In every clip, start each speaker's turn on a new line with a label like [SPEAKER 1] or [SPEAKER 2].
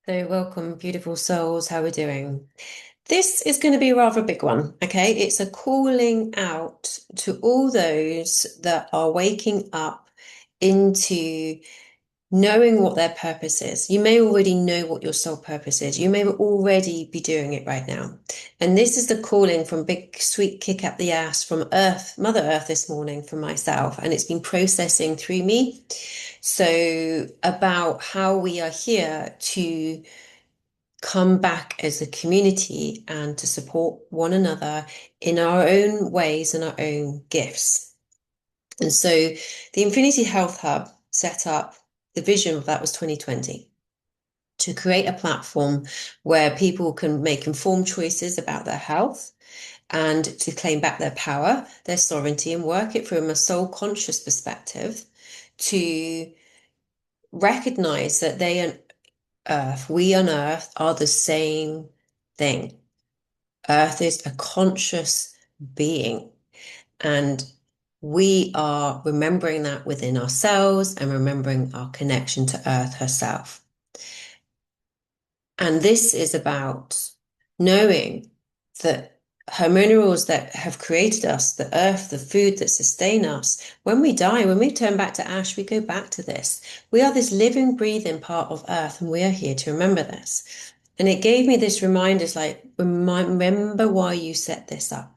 [SPEAKER 1] So, welcome, beautiful souls. How are we doing? This is going to be a rather big one, okay? It's a calling out to all those that are waking up into knowing what their purpose is. You may already know what your soul purpose is. You may already be doing it right now. And this is the calling from big, sweet kick up the ass from Earth, Mother Earth this morning for myself. And it's been processing through me. So, about how we are here to come back as a community and to support one another in our own ways and our own gifts. And so the Infinity Health Hub set up, the vision of that was 2020, to create a platform where people can make informed choices about their health and to claim back their power, their sovereignty, and work it from a soul conscious perspective to recognize that they and Earth, we on Earth, are the same thing. Earth is a conscious being, and we are remembering that within ourselves and remembering our connection to Earth herself. And this is about knowing that her minerals that have created us, the earth, the food that sustain us, when we die, when we turn back to ash, we go back to this. We are this living, breathing part of Earth, and we are here to remember this. And it gave me this reminders like, remember why you set this up.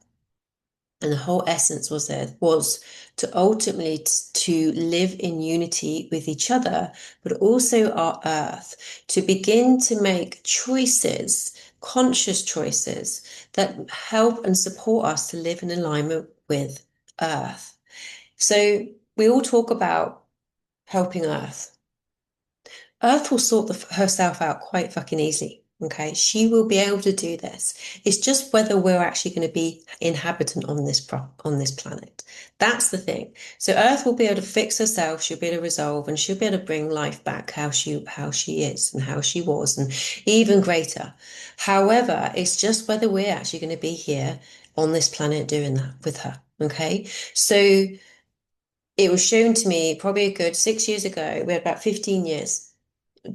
[SPEAKER 1] And the whole essence was to ultimately to live in unity with each other, but also our earth, to begin to make choices, conscious choices that help and support us to live in alignment with earth. So we all talk about helping earth. Earth will sort herself out quite fucking easily. Okay, she will be able to do this. It's just whether we're actually going to be inhabitant on this planet. That's the thing. So Earth will be able to fix herself. She'll be able to resolve, and she'll be able to bring life back how she is and how she was, and even greater. However, it's just whether we're actually going to be here on this planet doing that with her. Okay, so it was shown to me probably a good 6 years ago. We had about 15 years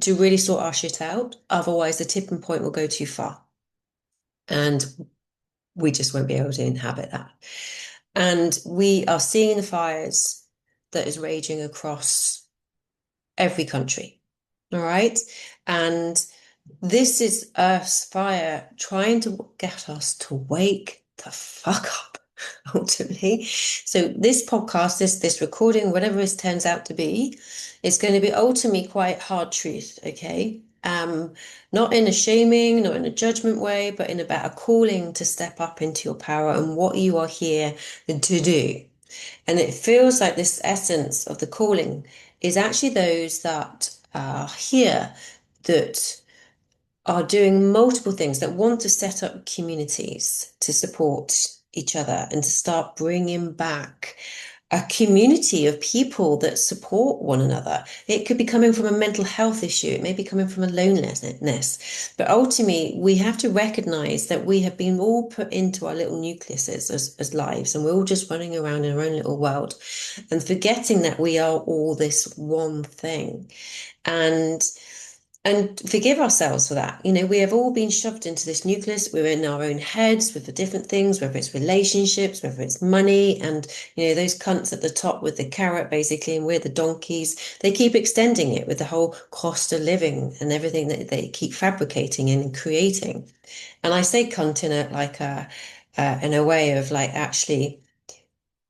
[SPEAKER 1] to really sort our shit out. Otherwise, the tipping point will go too far and we just won't be able to inhabit that. And we are seeing the fires that is raging across every country. All right. And this is Earth's fire trying to get us to wake the fuck up, ultimately. So this podcast, this recording, whatever it turns out to be, is going to be ultimately quite hard truth, okay? Not in a shaming, not in a judgment way, but in about a calling to step up into your power and what you are here to do. And it feels like this essence of the calling is actually those that are here that are doing multiple things, that want to set up communities to support each other and to start bringing back a community of people that support one another. It could be coming from a mental health issue, it may be coming from a loneliness, but ultimately we have to recognize that we have been all put into our little nucleuses as lives, and we're all just running around in our own little world and forgetting that we are all this one thing. And forgive ourselves for that. We have all been shoved into this nucleus. We're in our own heads with the different things, whether it's relationships, whether it's money, and those cunts at the top with the carrot, basically, and we're the donkeys. They keep extending it with the whole cost of living and everything that they keep fabricating and creating. And I say cunt in a way of like actually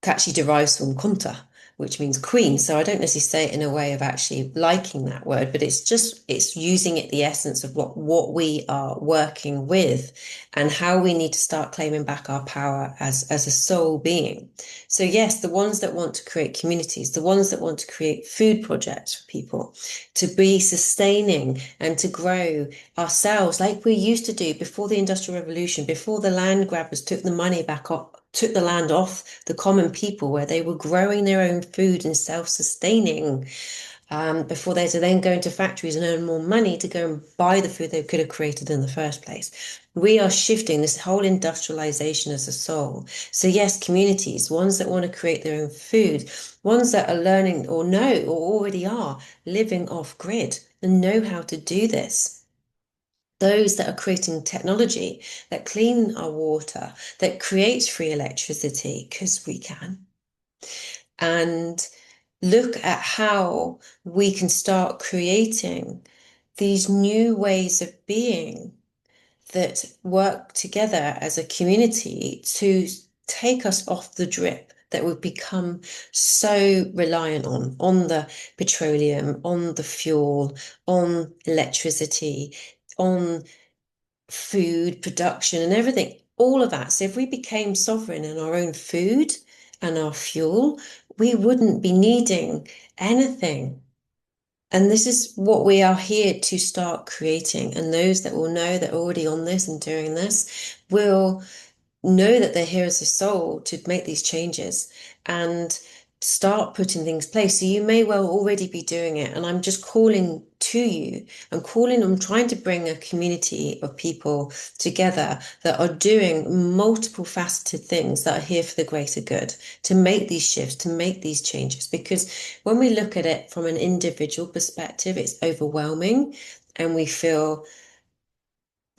[SPEAKER 1] derives from conta, which means queen. So I don't necessarily say it in a way of actually liking that word, but it's using it the essence of what we are working with and how we need to start claiming back our power as a soul being. So yes, the ones that want to create communities, the ones that want to create food projects for people, to be sustaining and to grow ourselves like we used to do before the Industrial Revolution, before the land grabbers took the money back up, took the land off the common people, where they were growing their own food and self-sustaining, before they had to then go into factories and earn more money to go and buy the food they could have created in the first place. We are shifting this whole industrialization as a soul. So yes, communities, ones that want to create their own food, ones that are learning or know or already are living off grid and know how to do this. those that are creating technology that clean our water, that creates free electricity, because we can, and look at how we can start creating these new ways of being that work together as a community to take us off the drip that we've become so reliant on the petroleum, on the fuel, on electricity, on food production and everything, all of that. So if we became sovereign in our own food and our fuel, we wouldn't be needing anything. And this is what we are here to start creating. And those that will know that are already on this and doing this will know that they're here as a soul to make these changes and start putting things in place. So you may well already be doing it. And I'm just calling to you. I'm trying to bring a community of people together that are doing multiple faceted things that are here for the greater good, to make these shifts, to make these changes. Because when we look at it from an individual perspective, it's overwhelming and we feel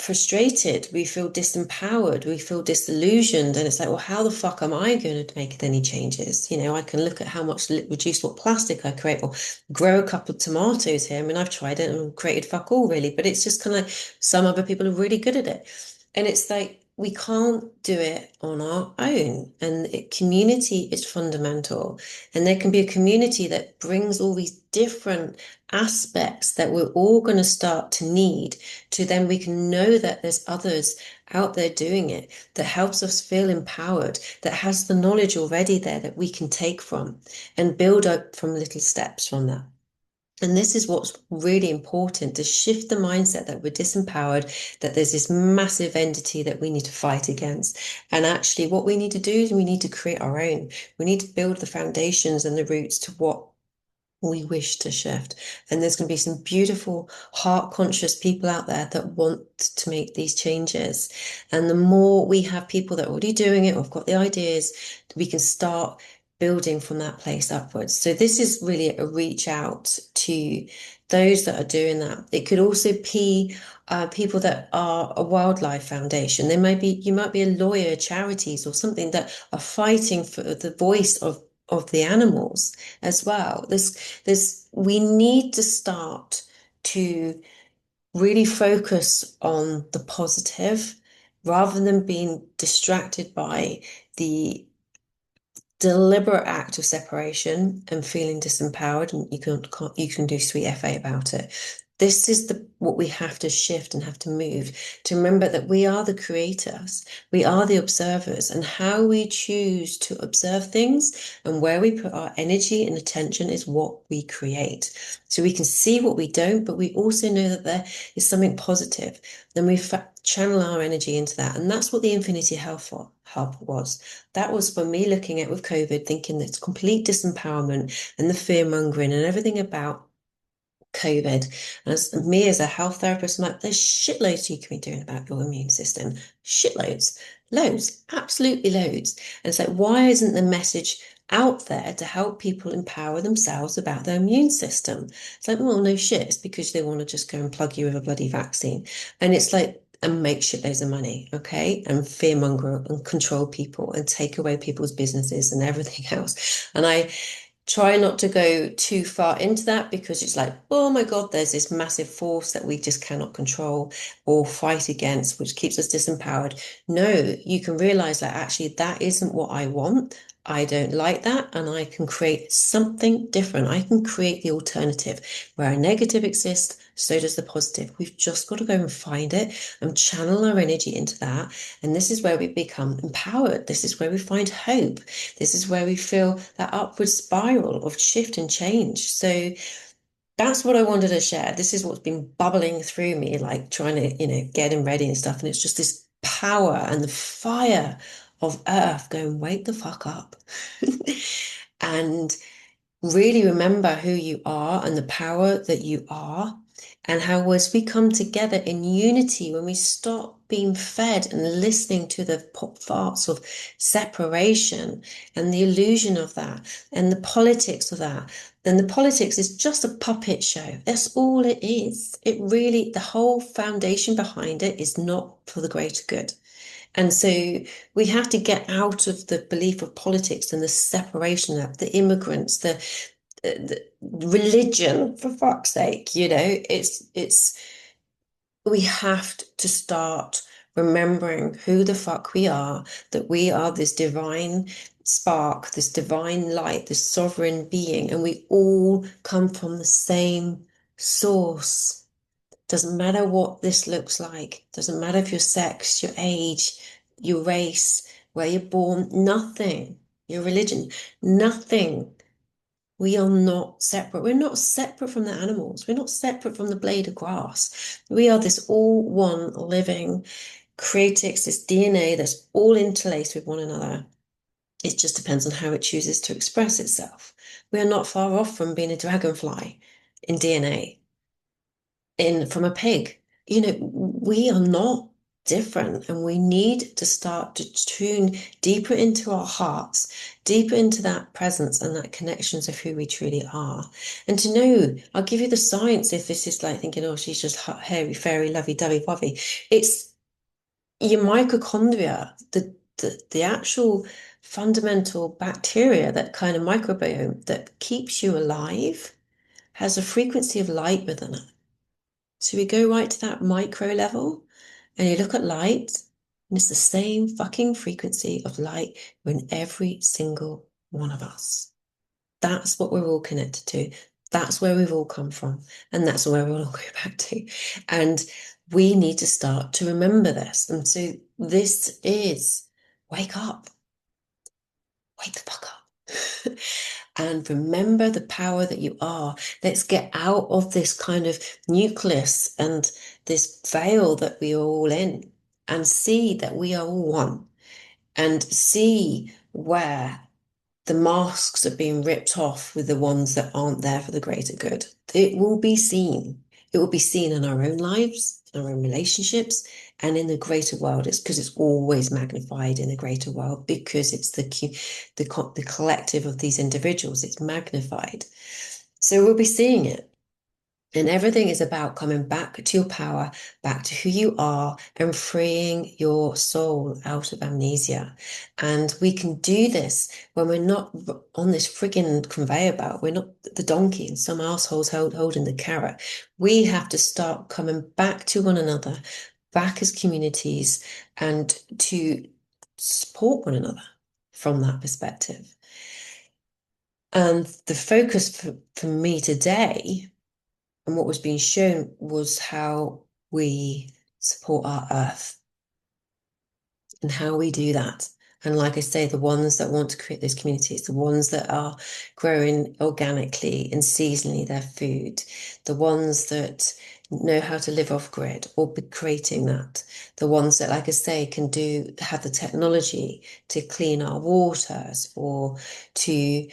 [SPEAKER 1] frustrated, we feel disempowered, we feel disillusioned, and it's like, well, how the fuck am I going to make any changes? I can look at how much reduce what plastic I create or grow a couple of tomatoes here. I mean, I've tried it and created fuck all really, but it's just kind of like some other people are really good at it. And it's like we can't do it on our own. And community is fundamental. And there can be a community that brings all these different aspects that we're all going to start to need to then we can know that there's others out there doing it that helps us feel empowered, that has the knowledge already there that we can take from and build up from little steps from that. And this is what's really important, to shift the mindset that we're disempowered, that there's this massive entity that we need to fight against. And actually, what we need to do is we need to create our own. We need to build the foundations and the roots to what we wish to shift. And there's going to be some beautiful, heart conscious people out there that want to make these changes. And the more we have people that are already doing it, or have got the ideas, we can start building from that place upwards. So this is really a reach out to those that are doing that. It could also be people that are a wildlife foundation. You might be a lawyer, charities, or something that are fighting for the voice of the animals as well. We need to start to really focus on the positive rather than being distracted by the deliberate act of separation and feeling disempowered, and you can do sweet FA about it. This is what we have to shift and have to move to remember that we are the creators, we are the observers, and how we choose to observe things and where we put our energy and attention is what we create. So we can see what we don't, but we also know that there is something positive. Then we channel our energy into that, and that's what the Infinity Health Hub was. That was for me looking at with COVID, thinking that it's complete disempowerment and the fear mongering and everything about COVID. And as me as a health therapist, I'm like, there's shitloads you can be doing about your immune system. Shitloads, loads, absolutely loads. And it's like, why isn't the message out there to help people empower themselves about their immune system? It's like, well, no shit. It's because they want to just go and plug you with a bloody vaccine. And it's like, and make shitloads of money, okay? And fearmonger and control people and take away people's businesses and everything else. And I try not to go too far into that because it's like, oh my God, there's this massive force that we just cannot control or fight against, which keeps us disempowered. No, you can realize that actually that isn't what I want. I don't like that, and I can create something different. I can create the alternative. Where a negative exists, so does the positive. We've just got to go and find it and channel our energy into that. And this is where we become empowered. This is where we find hope. This is where we feel that upward spiral of shift and change. So that's what I wanted to share. This is what's been bubbling through me, like trying to, get him ready and stuff. And it's just this power and the fire of earth going, wake the fuck up. And really remember who you are and the power that you are. And how, as we come together in unity, when we stop being fed and listening to the pop farts of separation and the illusion of that and the politics of that, then the politics is just a puppet show. That's all it is. It really, the whole foundation behind it is not for the greater good. And so we have to get out of the belief of politics and the separation of the immigrants, the religion, for fuck's sake, it's we have to start remembering who the fuck we are, that we are this divine spark, this divine light, this sovereign being, and we all come from the same source. Doesn't matter what this looks like, doesn't matter if your sex, your age, your race, where you're born, nothing, your religion, nothing. We are not separate. We're not separate from the animals. We're not separate from the blade of grass. We are this all one living creatix, this DNA that's all interlaced with one another. It just depends on how it chooses to express itself. We are not far off from being a dragonfly in DNA from a pig. We are not different, and we need to start to tune deeper into our hearts, deeper into that presence and that connections of who we truly are. And to know, I'll give you the science if this is like thinking, oh, she's just hairy, fairy, lovey-dovey, wovey. It's your mitochondria, the actual fundamental bacteria, that kind of microbiome that keeps you alive, has a frequency of light within it. So we go right to that micro level and you look at light, and it's the same fucking frequency of light in every single one of us. That's what we're all connected to. That's where we've all come from. And that's where we'll all go back to. And we need to start to remember this. And so this is wake up, wake the fuck up. And remember the power that you are. Let's get out of this kind of nucleus and this veil that we are all in, and see that we are all one, and see where the masks are being ripped off with the ones that aren't there for the greater good. It will be seen. It will be seen in our own lives, in our own relationships, and in the greater world. It's because it's always magnified in the greater world, because it's the collective of these individuals. It's magnified. So we'll be seeing it. And everything is about coming back to your power, back to who you are, and freeing your soul out of amnesia. And we can do this when we're not on this frigging conveyor belt. We're not the donkey and some assholes holding the carrot. We have to start coming back to one another, back as communities, and to support one another from that perspective. And the focus for me today, and what was being shown, was how we support our earth and how we do that. And like I say, the ones that want to create those communities, the ones that are growing organically and seasonally their food, the ones that know how to live off grid or be creating that, the ones that, like I say, can have the technology to clean our waters or to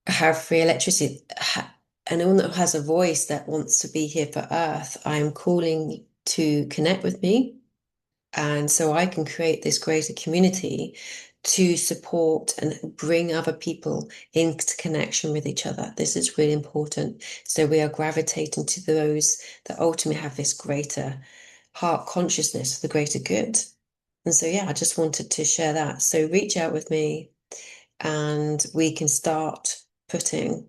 [SPEAKER 1] have free electricity. Anyone that has a voice that wants to be here for Earth, I am calling to connect with me. And so I can create this greater community to support and bring other people into connection with each other. This is really important. So we are gravitating to those that ultimately have this greater heart consciousness, the greater good. And so, yeah, I just wanted to share that. So reach out with me and we can start putting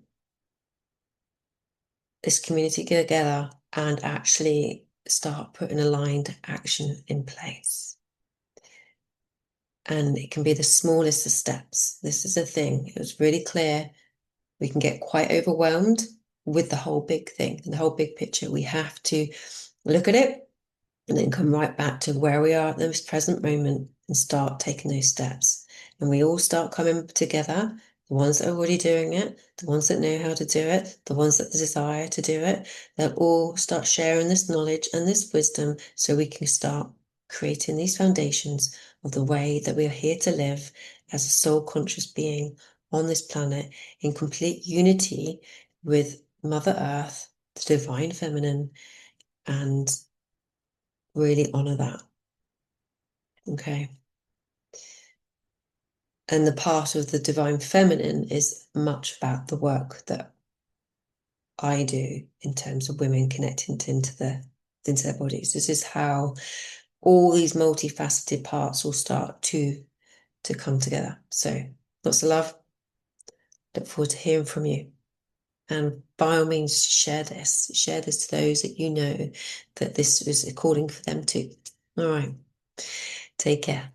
[SPEAKER 1] this community together and actually start putting aligned action in place. And it can be the smallest of steps. This is a thing. It was really clear. We can get quite overwhelmed with the whole big thing, the whole big picture. We have to look at it and then come right back to where we are at this present moment and start taking those steps. And we all start coming together, the ones that are already doing it, the ones that know how to do it, the ones that desire to do it. They'll all start sharing this knowledge and this wisdom so we can start creating these foundations of the way that we are here to live as a soul conscious being on this planet in complete unity with Mother Earth the divine feminine, and really honor that. Okay. And the part of the divine feminine is much about the work that I do in terms of women connecting into their bodies. This is how all these multifaceted parts will start to come together. So lots of love. Look forward to hearing from you. And by all means, share this. Share this to those that you know that this is according for them too. All right. Take care.